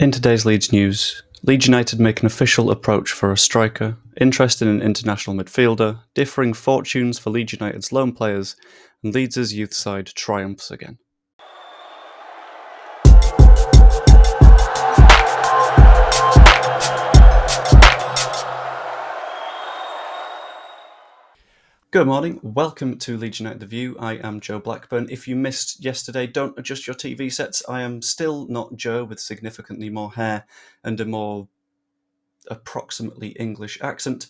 In today's Leeds news, Leeds United make an official approach for a striker, interest in an international midfielder, differing fortunes for Leeds United's loan players, and Leeds' youth side triumphs again. Good morning, welcome to Leeds United The View. I am Joe Blackburn. If you missed yesterday, don't adjust your TV sets. I am still not Joe with significantly more hair and a more approximately English accent.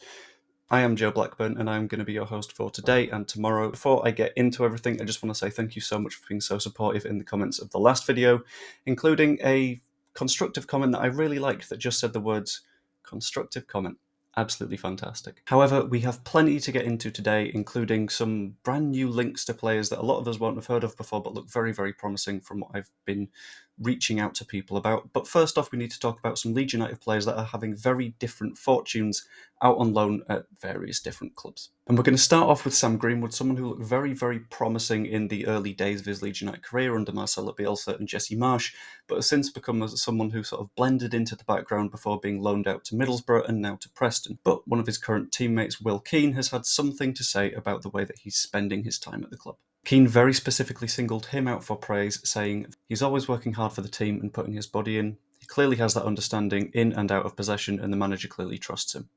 I am Joe Blackburn, and I'm going to be your host for today and tomorrow. Before I get into everything, I just want to say thank you so much for being so supportive in the comments of the last video, including a constructive comment that I really liked that just said the words constructive comment. Absolutely fantastic. However, we have plenty to get into today, including some brand new links to players that a lot of us won't have heard of before, but look very, very promising from what I've been reaching out to people about. But first off, we need to talk about some Leeds United players that are having very different fortunes out on loan at various different clubs. And we're going to start off with Sam Greenwood, someone who looked very, very promising in the early days of his Leeds United career under Marcelo Bielsa and Jesse Marsch, but has since become someone who sort of blended into the background before being loaned out to Middlesbrough and now to Preston. But one of his current teammates, Will Keane, has had something to say about the way that he's spending his time at the club. Keane very specifically singled him out for praise, saying he's always working hard for the team and putting his body in. He clearly has that understanding in and out of possession, and the manager clearly trusts him.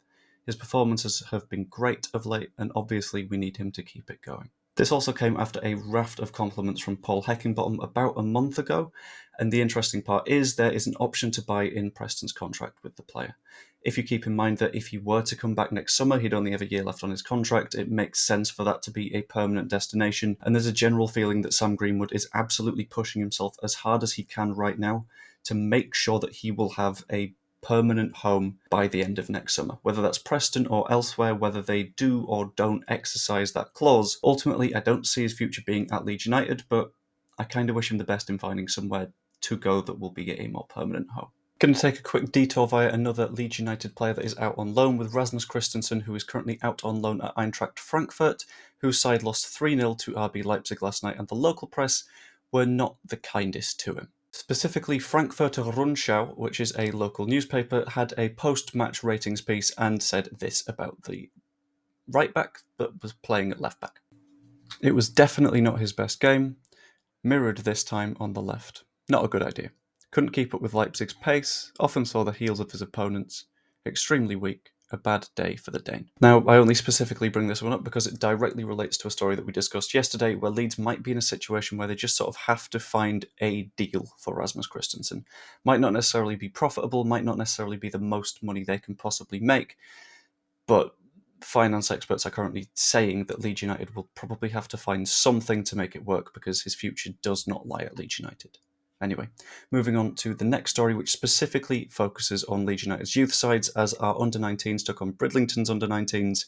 His performances have been great of late, and obviously we need him to keep it going. This also came after a raft of compliments from Paul Heckingbottom about a month ago, and the interesting part is there is an option to buy in Preston's contract with the player. If you keep in mind that if he were to come back next summer, he'd only have a year left on his contract, it makes sense for that to be a permanent destination, and there's a general feeling that Sam Greenwood is absolutely pushing himself as hard as he can right now to make sure that he will have a permanent home by the end of next summer. Whether that's Preston or elsewhere, whether they do or don't exercise that clause, ultimately I don't see his future being at Leeds United, but I kind of wish him the best in finding somewhere to go that will be a more permanent home. Going to take a quick detour via another Leeds United player that is out on loan with Rasmus Christensen, who is currently out on loan at Eintracht Frankfurt, whose side lost 3-0 to RB Leipzig last night, and the local press were not the kindest to him. Specifically, Frankfurter Rundschau, which is a local newspaper, had a post-match ratings piece and said this about the right-back that was playing at left-back. It was definitely not his best game, mirrored this time on the left. Not a good idea. Couldn't keep up with Leipzig's pace, often saw the heels of his opponents, extremely weak, a bad day for the Dane. Now, I only specifically bring this one up because it directly relates to a story that we discussed yesterday where Leeds might be in a situation where they just sort of have to find a deal for Rasmus Christensen. Might not necessarily be profitable, might not necessarily be the most money they can possibly make, but finance experts are currently saying that Leeds United will probably have to find something to make it work because his future does not lie at Leeds United. Anyway, moving on to the next story, which specifically focuses on Leeds United's youth sides, as our under-19s took on Bridlington's under-19s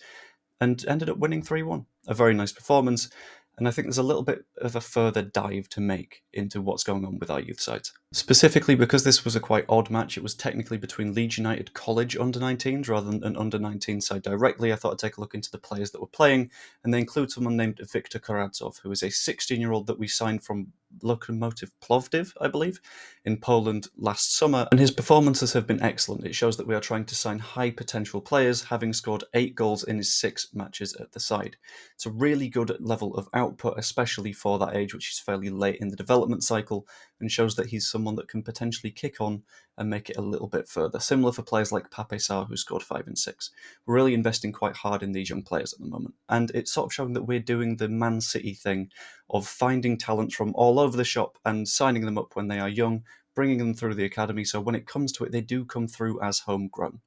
and ended up winning 3-1. A very nice performance, and I think there's a little bit of a further dive to make into what's going on with our youth sides. Specifically, because this was a quite odd match, it was technically between Leeds United College under-19s rather than an under-19 side directly. I thought I'd take a look into the players that were playing, and they include someone named Viktor Karadzov, who is a 16-year-old that we signed from Lokomotiv Plovdiv, I believe, in Poland last summer, and his performances have been excellent. It shows that we are trying to sign high-potential players, having scored 8 goals in his 6 matches at the side. It's a really good level of output, especially for that age, which is fairly late in the development cycle, and shows that he's someone that can potentially kick on and make it a little bit further. Similar for players like Pape Sarr, who scored 5 and 6. We're really investing quite hard in these young players at the moment, and it's sort of showing that we're doing the Man City thing of finding talent from all over the shop and signing them up when they are young, bringing them through the academy, so when it comes to it, they do come through as homegrown.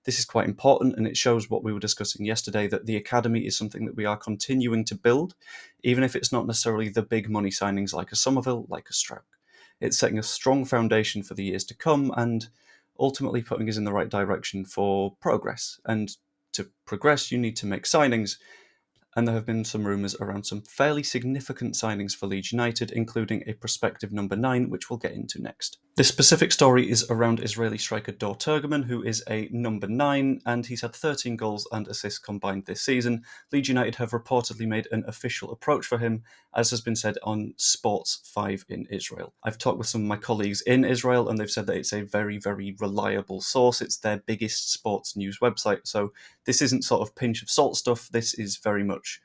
This is quite important, and it shows what we were discussing yesterday, that the academy is something that we are continuing to build, even if it's not necessarily the big money signings like a Somerville, like a Stroke. It's setting a strong foundation for the years to come and ultimately putting us in the right direction for progress. And to progress, you need to make signings. and there have been some rumours around some fairly significant signings for Leeds United, including a prospective number 9, which we'll get into next. This specific story is around Israeli striker Dor Turgeman, who is a number 9, and he's had 13 goals and assists combined this season. Leeds United have reportedly made an official approach for him, as has been said on Sports 5 in Israel. I've talked with some of my colleagues in Israel, and they've said that it's a very, very reliable source. It's their biggest sports news website, so this isn't sort of pinch of salt stuff. This is very much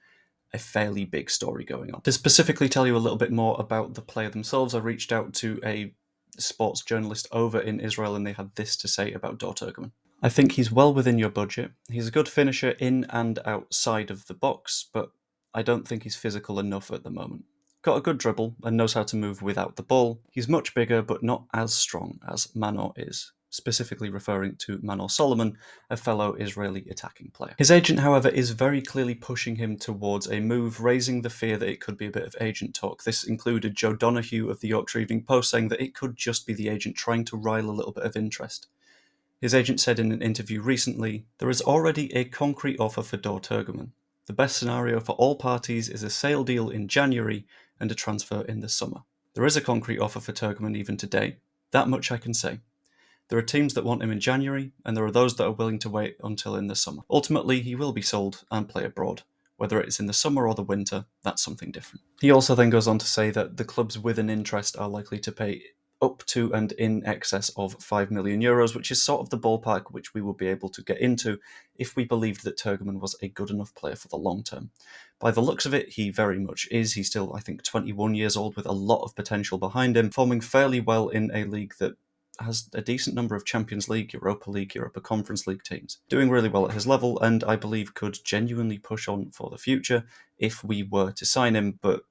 a fairly big story going on. To specifically tell you a little bit more about the player themselves, I reached out to a sports journalist over in Israel, and they had this to say about Dor Turgeman. I think he's well within your budget. He's a good finisher in and outside of the box, but I don't think he's physical enough at the moment. Got a good dribble and knows how to move without the ball. He's much bigger, but not as strong as Manor is, specifically referring to Manor Solomon, a fellow Israeli attacking player. His agent, however, is very clearly pushing him towards a move, raising the fear that it could be a bit of agent talk. This included Joe Donoghue of the Yorkshire Evening Post saying that it could just be the agent trying to rile a little bit of interest. His agent said in an interview recently, "There is already a concrete offer for Dor Turgeman. The best scenario for all parties is a sale deal in January and a transfer in the summer. There is a concrete offer for Turgeman even today. That much I can say. There are teams that want him in January, and there are those that are willing to wait until in the summer. Ultimately, he will be sold and play abroad. Whether it's in the summer or the winter, that's something different." He also then goes on to say that the clubs with an interest are likely to pay up to and in excess of €5 million, which is sort of the ballpark which we will be able to get into if we believed that Turgeman was a good enough player for the long term. By the looks of it, he very much is. He's still, I think, 21 years old with a lot of potential behind him, performing fairly well in a league that has a decent number of Champions League, Europa Conference League teams. Doing really well at his level, and I believe could genuinely push on for the future if we were to sign him, but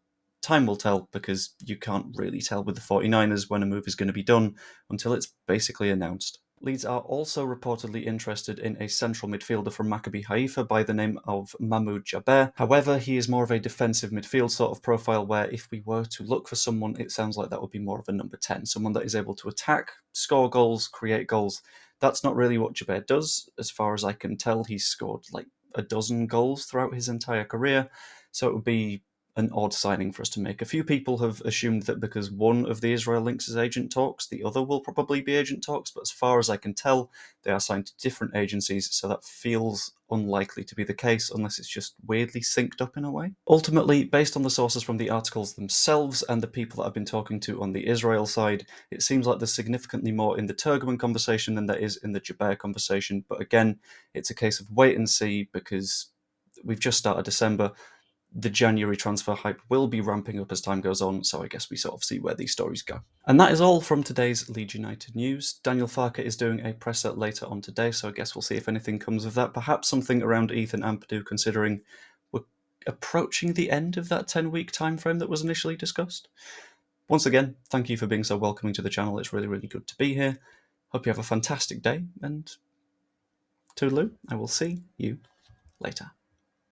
time will tell, because you can't really tell with the 49ers when a move is going to be done until it's basically announced. Leeds are also reportedly interested in a central midfielder from Maccabi Haifa by the name of Mahmoud Jaber. However, he is more of a defensive midfield sort of profile, where if we were to look for someone, it sounds like that would be more of a number 10, someone that is able to attack, score goals, create goals. That's not really what Jaber does. As far as I can tell, he's scored like a dozen goals throughout his entire career, so it would be an odd signing for us to make. A few people have assumed that because one of the Israel links is agent talks, the other will probably be agent talks, but as far as I can tell, they are signed to different agencies, so that feels unlikely to be the case unless it's just weirdly synced up in a way. Ultimately, based on the sources from the articles themselves and the people that I've been talking to on the Israel side, it seems like there's significantly more in the Turgeman conversation than there is in the Jaber conversation, but again, it's a case of wait and see, because we've just started December. The January transfer hype will be ramping up as time goes on, so I guess we sort of see where these stories go. And that is all from today's Leeds United news. Daniel Farke is doing a presser later on today, so I guess we'll see if anything comes of that. Perhaps something around Ethan Ampadu, considering we're approaching the end of that 10-week time frame that was initially discussed. Once again, thank you for being so welcoming to the channel. It's really, really good to be here. Hope you have a fantastic day, and toodaloo. I will see you later.